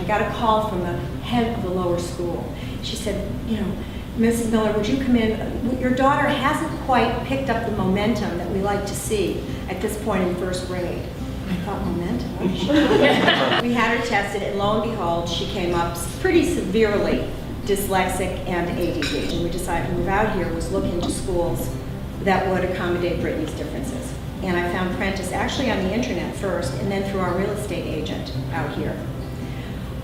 I got a call from the head of the lower school. She said, you know, Mrs. Miller, would you come in? Your daughter hasn't quite picked up the momentum that we like to see at this point in first grade. I thought, momentum? What is she doing? We had her tested, and lo and behold, she came up pretty severely dyslexic and ADD. And we decided to move out here, was looking to schools that would accommodate Brittany's differences. And I found Prentice actually on the internet first, and then through our real estate agent out here.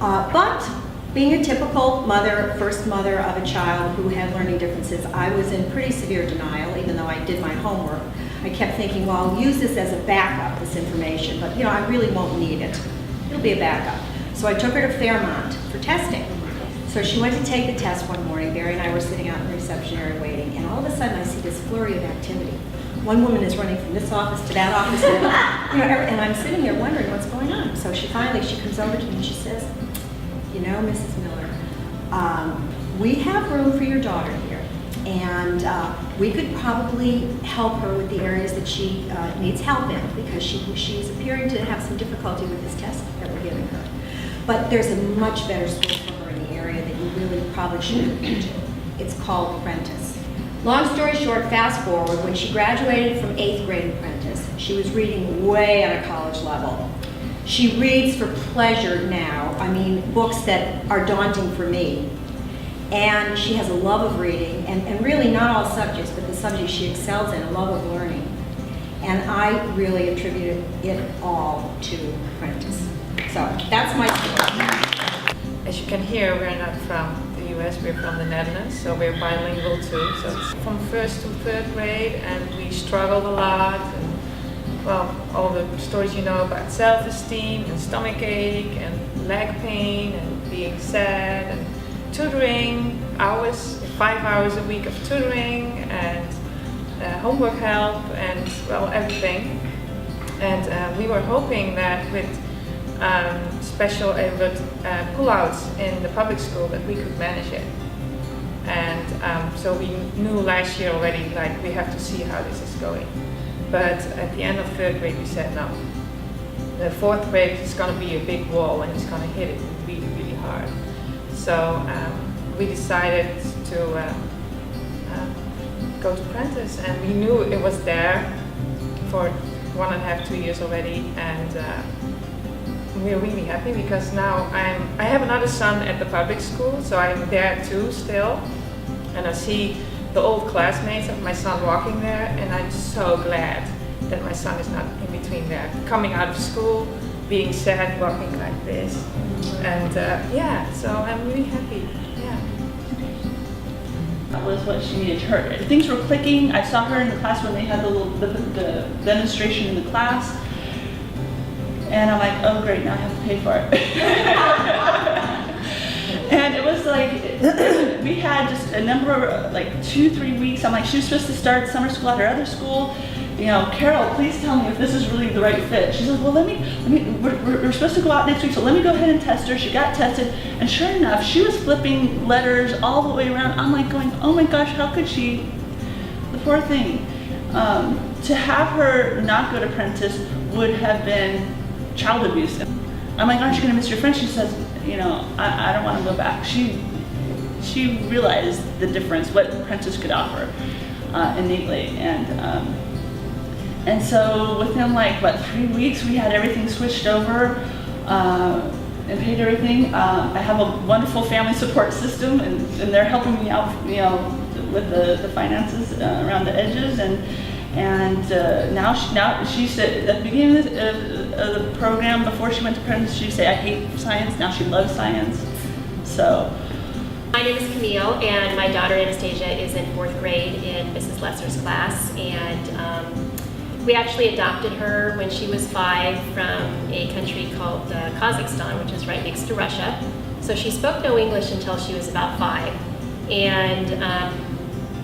But being a typical mother, first mother of a child who had learning differences, I was in pretty severe denial, even though I did my homework. I kept thinking, well, I'll use this as a backup, this information, but you know, I really won't need it. It'll be a backup. So I took her to Fairmont for testing. So she went to take the test one morning. Barry and I were sitting out in the reception area waiting, and all of a sudden I see this flurry of activity. One woman is running from this office to that office, and, you know, and I'm sitting there wondering what's going on. So she comes over to me and she says, you know, Mrs. Miller, we have room for your daughter here, and we could probably help her with the areas that she needs help in, because she's appearing to have some difficulty with this test that we're giving her. But there's a much better school for her in the area that you really probably should look into. It's called Prentice. Long story short, fast forward, when she graduated from 8th grade in Prentice, she was reading way at a college level. She reads for pleasure now, I mean, books that are daunting for me. And she has a love of reading, and really not all subjects, but the subjects she excels in, a love of learning. And I really attributed it all to Prentice. So that's my story. As you can hear, we're not from the US, we're from the Netherlands, so we're bilingual too. So it's from 1st to 3rd grade, and we struggled a lot. And, well, all the stories you know about self-esteem and stomach ache and leg pain and being sad and tutoring hours, 5 hours a week of tutoring and homework help and, well, everything. And we were hoping that with special pull-outs in the public school that we could manage it. And so we knew last year already, like, we have to see how this is going. But at the end of 3rd grade we said no. The 4th grade is going to be a big wall and it's going to hit it really, really hard. So we decided to go to Prentice, and we knew it was there for 1.5, 2 years already, and we're really happy because now I have another son at the public school, so I'm there too still, and I see the old classmates of my son walking there, and I'm so glad that my son is not in between there, coming out of school, being sad, walking like this, and yeah, so I'm really happy. Yeah. That was what she needed. Her things were clicking. I saw her in the class when they had the demonstration in the class, and I'm like, oh great, now I have to pay for it. And it was like, we had just a number of, like 2-3 weeks. I'm like, she was supposed to start summer school at her other school. You know, Carol, please tell me if this is really the right fit. She says, well, we're supposed to go out next week, so let me go ahead and test her. She got tested, and sure enough, she was flipping letters all the way around. I'm like going, oh my gosh, how could she? The poor thing. To have her not go to Prentice would have been child abuse. I'm like, aren't you going to miss your friends? She says, you know, I don't want to go back. She realized the difference, what Prentice could offer innately, and so within like, what, 3 weeks, we had everything switched over and paid everything. I have a wonderful family support system, and they're helping me out, you know, with the finances around the edges. And now she said at the beginning of the program, before she went to Prentice, she'd say, I hate science. Now she loves science. So. My name is Camille, and my daughter Anastasia is in 4th grade in Mrs. Lesser's class, and we actually adopted her when she was 5 from a country called Kazakhstan, which is right next to Russia. So she spoke no English until she was about 5. And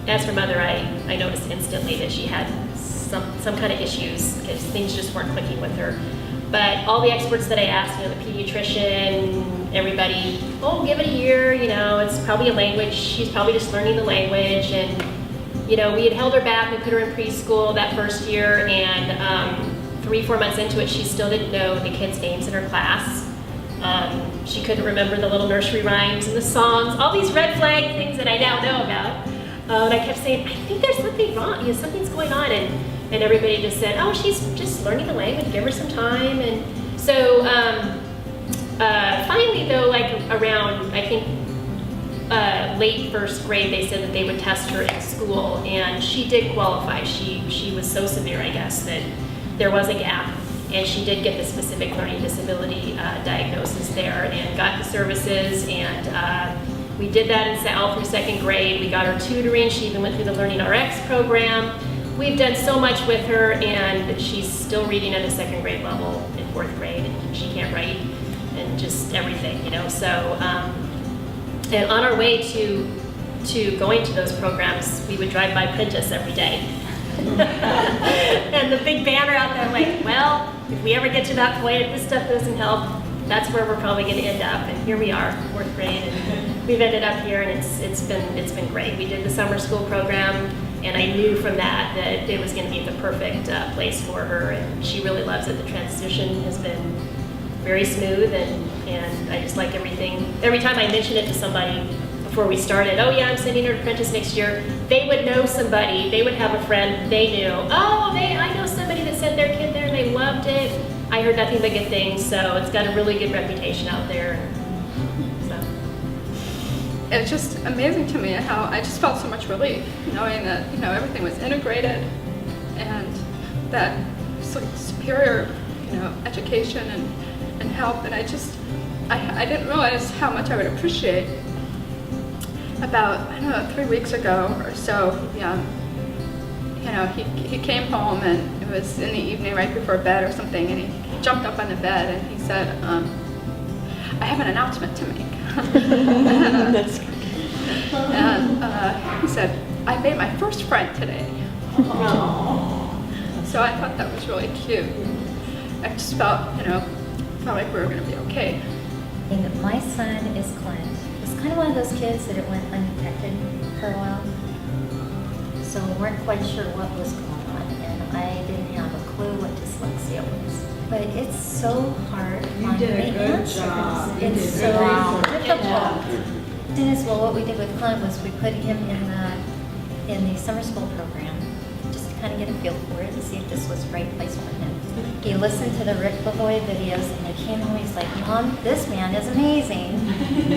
as her mother, I noticed instantly that she had some kind of issues because things just weren't clicking with her. But all the experts that I asked, you know, the pediatrician, everybody, oh, give it a year, you know, it's probably a language, she's probably just learning the language. And you know, we had held her back. We put her in preschool that first year, and 3-4 months into it, she still didn't know the kids' names in her class. She couldn't remember the little nursery rhymes and the songs, all these red flag things that I now know about. And I kept saying, I think there's something wrong, something's going on. And everybody just said, oh, she's just learning the language, give her some time. And so finally though, like around, I think, late first grade, they said that they would test her in school, and she did qualify. She was so severe, I guess, that there was a gap, and she did get the specific learning disability diagnosis there and got the services, and we did that all through second grade. We got her tutoring. She even went through the Learning RX program. We've done so much with her, and she's still reading at a second grade level in fourth grade, and she can't write and just everything, you know. So, and on our way to going to those programs, we would drive by Prentice every day. And the big banner out there, like, well, if we ever get to that point, if this stuff doesn't help, that's where we're probably going to end up. And here we are, fourth grade, and we've ended up here, and it's been great. We did the summer school program, and I knew from that it was going to be the perfect place for her, and she really loves it. The transition has been very smooth, and I just like everything. Every time I mention it to somebody before we started, oh yeah, I'm sending her to Prentice next year, they would know somebody, they would have a friend they knew. Oh, I know somebody that sent their kid there and they loved it. I heard nothing but good things, so it's got a really good reputation out there. So. It's just amazing to me how I just felt so much relief knowing that, you know, everything was integrated and that superior, you know, education and help, and I didn't realize how much I would appreciate. About, I don't know, 3 weeks ago or so, you know, he came home, and it was in the evening right before bed or something, and he jumped up on the bed and he said, I have an announcement to make. That's good. And he said, I made my first friend today. So I thought that was really cute. I just felt like we were going to be okay. And my son is Clint. He's kind of one of those kids that it went undetected for a while. So we weren't quite sure what was going on, and I didn't have a clue what dyslexia was. But it's so hard to find the answers. It's so difficult. And as well, what we did with Clint was we put him in the summer school program just to kind of get a feel for it and see if this was the right place for him. He listened to the Rick Lavoie videos, and he came home, he's like, Mom, this man is amazing.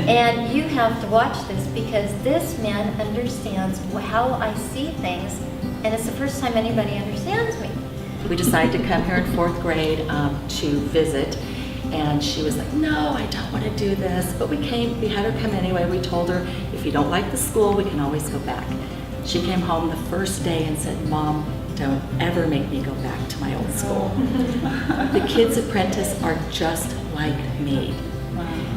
And you have to watch this because this man understands how I see things, and it's the first time anybody understands me. We decided to come here in fourth grade to visit, and she was like, no, I don't want to do this. But we had her come anyway. We told her, if you don't like the school, we can always go back. She came home the first day and said, Mom, don't ever make me go back to my old school. The kids at Prentice are just like me.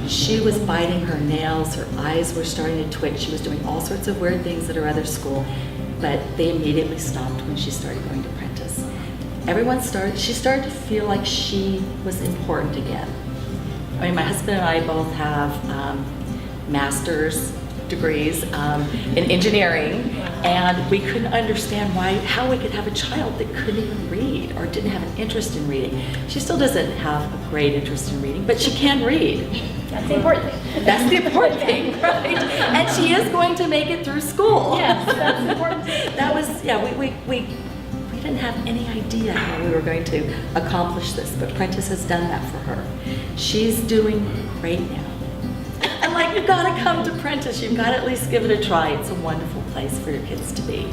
She was biting her nails, her eyes were starting to twitch, she was doing all sorts of weird things at her other school, but they immediately stopped when she started going to Prentice. She started to feel like she was important again. I mean, my husband and I both have master's degrees in engineering, and we couldn't understand how we could have a child that couldn't even read or didn't have an interest in reading. She still doesn't have a great interest in reading, but she can read. That's the important thing. That's the important thing, right? And she is going to make it through school. Yes, that's the important thing. That was, we didn't have any idea how we were going to accomplish this, but Prentice has done that for her. She's doing great now. And like, you've got to come to Prentice. You've got to at least give it a try. It's a wonderful place for your kids to be.